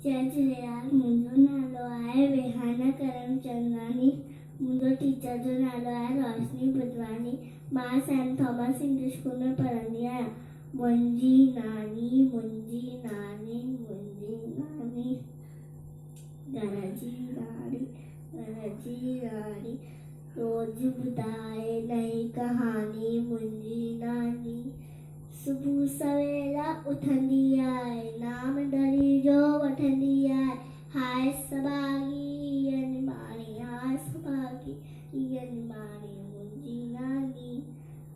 जय झूलेलाल। मुंहिंजो नालो आहे विहाना करमचंदानी। मुंहिंजो टीचर जो नालो आहे रोशनी बुधवानी। मां सेंट थॉमस इंग्लिश स्कूल में पढ़ंदी आहियां। मुंहिंजी नानी घर जी राणी रोज़ ॿुधाए नई कहानी। मुंहिंजी नानी सुबुह सवेला उथंदी आहे, नाम दरी जो वठंदी आहे। हाय सभागी अनमाणी, हाय सभागी अनमाणी।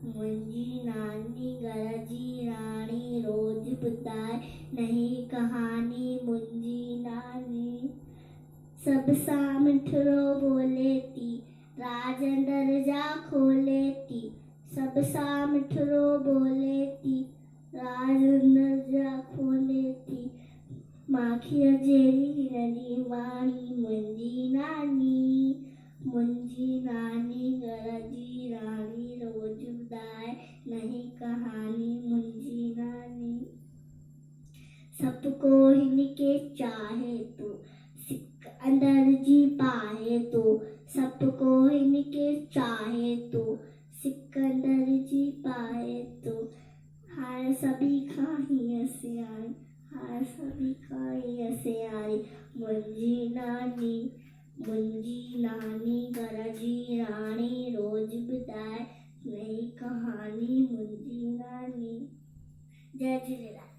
मुंहिंजी नानी घर जी राणी रोज़ ॿुधाए नई कहानी। मुंहिंजी नानी सब सां मिठड़ो बोले थी, राज दरजा खोले थी। सब सां मिठड़ो बोले थी, राज दरजा खोले थी। माखीअ जहिड़ी हिनजी वाणी। मुंहिंजी नानी घर जी राणी रोज़ ॿुधाए नई कहानी। मुंहिंजी नानी सबको हिनके चाहे तो, सिक अंदर जी पाए तो। सबको हिनके चाहे तो, सिक अंदर जी पाए तो। हाय सभी खां हीअं सियाणी, हाय सभी खां हीअं सियाणी। मुंहिंजी नानी घर जी राणी रोज़ ॿुधाए नई कहानी। मुंहिंजी नानी। जय झूलेलाल।